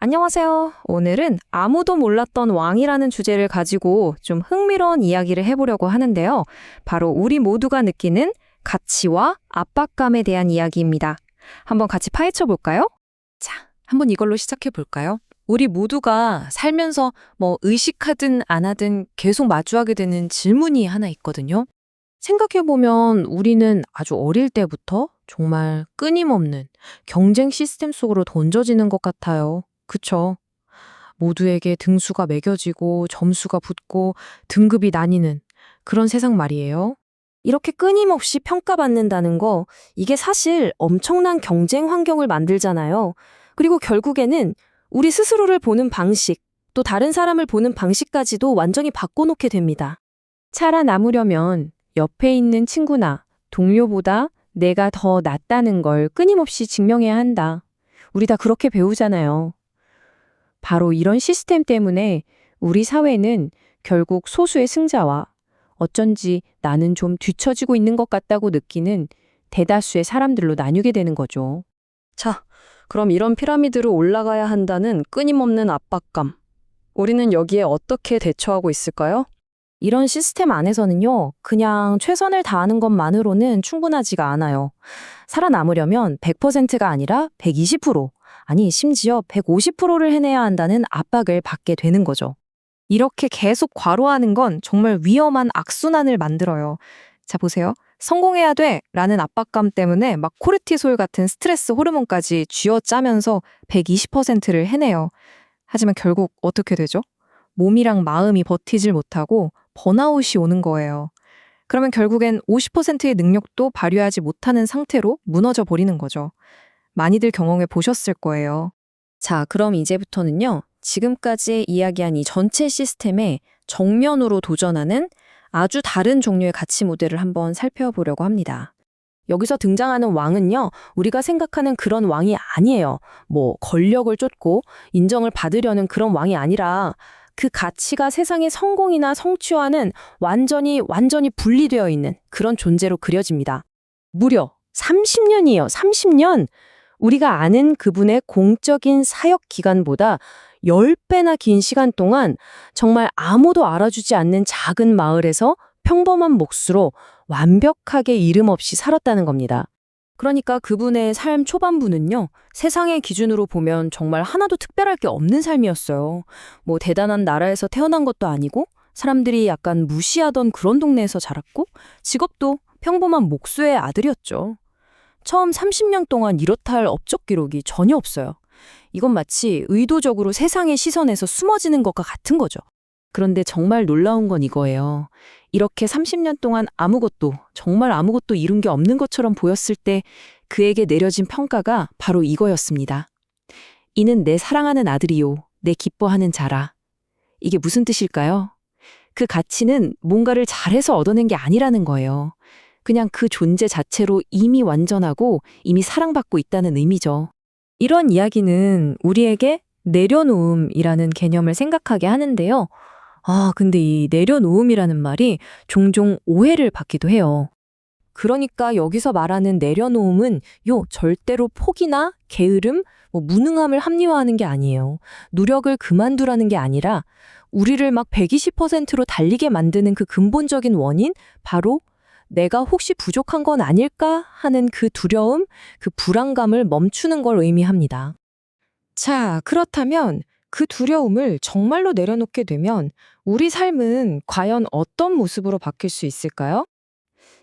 안녕하세요. 오늘은 아무도 몰랐던 왕이라는 주제를 가지고 좀 흥미로운 이야기를 해보려고 하는데요. 바로 우리 모두가 느끼는 가치와 압박감에 대한 이야기입니다. 한번 같이 파헤쳐 볼까요? 자, 한번 이걸로 시작해 볼까요? 우리 모두가 살면서 의식하든 안 하든 계속 마주하게 되는 질문이 하나 있거든요. 생각해 보면 우리는 아주 어릴 때부터 정말 끊임없는 경쟁 시스템 속으로 던져지는 것 같아요. 그쵸? 모두에게 등수가 매겨지고 점수가 붙고 등급이 나뉘는 그런 세상 말이에요. 이렇게 끊임없이 평가받는다는 거, 이게 사실 엄청난 경쟁 환경을 만들잖아요. 그리고 결국에는 우리 스스로를 보는 방식, 또 다른 사람을 보는 방식까지도 완전히 바꿔놓게 됩니다. 살아남으려면 옆에 있는 친구나 동료보다 내가 더 낫다는 걸 끊임없이 증명해야 한다. 우리 다 그렇게 배우잖아요. 바로 이런 시스템 때문에 우리 사회는 결국 소수의 승자와 어쩐지 나는 좀 뒤처지고 있는 것 같다고 느끼는 대다수의 사람들로 나뉘게 되는 거죠. 자, 그럼 이런 피라미드로 올라가야 한다는 끊임없는 압박감. 우리는 여기에 어떻게 대처하고 있을까요? 이런 시스템 안에서는요, 그냥 최선을 다하는 것만으로는 충분하지가 않아요. 살아남으려면 100%가 아니라 120%, 아니, 심지어 150%를 해내야 한다는 압박을 받게 되는 거죠. 이렇게 계속 과로하는 건 정말 위험한 악순환을 만들어요. 자, 보세요. 성공해야 돼! 라는 압박감 때문에 막 코르티솔 같은 스트레스 호르몬까지 쥐어짜면서 120%를 해내요. 하지만 결국 어떻게 되죠? 몸이랑 마음이 버티질 못하고 번아웃이 오는 거예요. 그러면 결국엔 50%의 능력도 발휘하지 못하는 상태로 무너져 버리는 거죠. 많이들 경험해 보셨을 거예요. 자, 그럼 이제부터는요, 지금까지 이야기한 이 전체 시스템에 정면으로 도전하는 아주 다른 종류의 가치 모델을 한번 살펴보려고 합니다. 여기서 등장하는 왕은요, 우리가 생각하는 그런 왕이 아니에요. 권력을 쫓고 인정을 받으려는 그런 왕이 아니라 그 가치가 세상의 성공이나 성취와는 완전히 분리되어 있는 그런 존재로 그려집니다. 무려 30년이에요. 30년! 우리가 아는 그분의 공적인 사역 기간보다 10배나 긴 시간 동안 정말 아무도 알아주지 않는 작은 마을에서 평범한 몫으로 완벽하게 이름 없이 살았다는 겁니다. 그러니까 그분의 삶 초반부는요, 세상의 기준으로 보면 정말 하나도 특별할 게 없는 삶이었어요. 대단한 나라에서 태어난 것도 아니고, 사람들이 약간 무시하던 그런 동네에서 자랐고, 직업도 평범한 목수의 아들이었죠. 처음 30년 동안 이렇다 할 업적 기록이 전혀 없어요. 이건 마치 의도적으로 세상의 시선에서 숨어지는 것과 같은 거죠. 그런데 정말 놀라운 건 이거예요. 이렇게 30년 동안 정말 아무것도 이룬 게 없는 것처럼 보였을 때 그에게 내려진 평가가 바로 이거였습니다. 이는 내 사랑하는 아들이요, 내 기뻐하는 자라. 이게 무슨 뜻일까요? 그 가치는 뭔가를 잘해서 얻어낸 게 아니라는 거예요. 그냥 그 존재 자체로 이미 완전하고 이미 사랑받고 있다는 의미죠. 이런 이야기는 우리에게 내려놓음이라는 개념을 생각하게 하는데요. 근데 이 내려놓음이라는 말이 종종 오해를 받기도 해요. 그러니까 여기서 말하는 내려놓음은 절대로 포기나 게으름, 무능함을 합리화하는 게 아니에요. 노력을 그만두라는 게 아니라 우리를 막 120%로 달리게 만드는 그 근본적인 원인, 바로 내가 혹시 부족한 건 아닐까 하는 그 두려움, 그 불안감을 멈추는 걸 의미합니다. 자, 그렇다면 그 두려움을 정말로 내려놓게 되면 우리 삶은 과연 어떤 모습으로 바뀔 수 있을까요?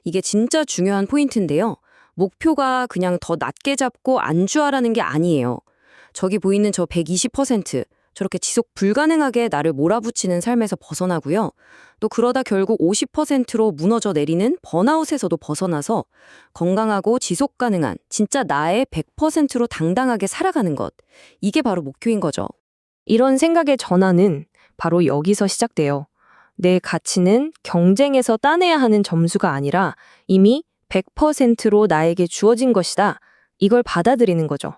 이게 진짜 중요한 포인트인데요. 목표가 그냥 더 낮게 잡고 안주하라는 게 아니에요. 저기 보이는 저 120%, 저렇게 지속 불가능하게 나를 몰아붙이는 삶에서 벗어나고요. 또 그러다 결국 50%로 무너져 내리는 번아웃에서도 벗어나서 건강하고 지속 가능한 진짜 나의 100%로 당당하게 살아가는 것. 이게 바로 목표인 거죠. 이런 생각의 전환은 바로 여기서 시작돼요. 내 가치는 경쟁에서 따내야 하는 점수가 아니라 이미 100%로 나에게 주어진 것이다. 이걸 받아들이는 거죠.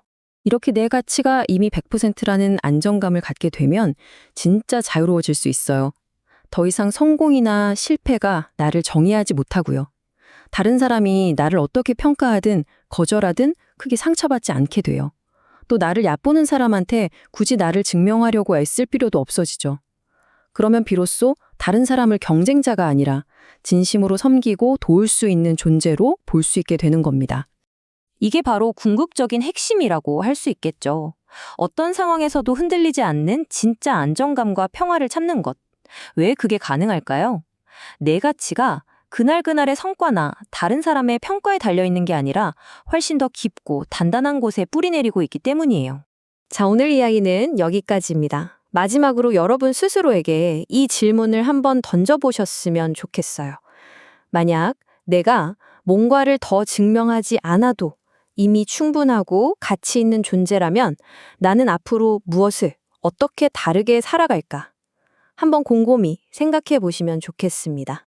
이렇게 내 가치가 이미 100%라는 안정감을 갖게 되면 진짜 자유로워질 수 있어요. 더 이상 성공이나 실패가 나를 정의하지 못하고요. 다른 사람이 나를 어떻게 평가하든 거절하든 크게 상처받지 않게 돼요. 또 나를 얕보는 사람한테 굳이 나를 증명하려고 애쓸 필요도 없어지죠. 그러면 비로소 다른 사람을 경쟁자가 아니라 진심으로 섬기고 도울 수 있는 존재로 볼 수 있게 되는 겁니다. 이게 바로 궁극적인 핵심이라고 할 수 있겠죠. 어떤 상황에서도 흔들리지 않는 진짜 안정감과 평화를 찾는 것. 왜 그게 가능할까요? 내 가치가 그날그날의 성과나 다른 사람의 평가에 달려있는 게 아니라 훨씬 더 깊고 단단한 곳에 뿌리내리고 있기 때문이에요. 자, 오늘 이야기는 여기까지입니다. 마지막으로 여러분 스스로에게 이 질문을 한번 던져보셨으면 좋겠어요. 만약 내가 뭔가를 더 증명하지 않아도 이미 충분하고 가치 있는 존재라면 나는 앞으로 무엇을 어떻게 다르게 살아갈까? 한번 곰곰이 생각해 보시면 좋겠습니다.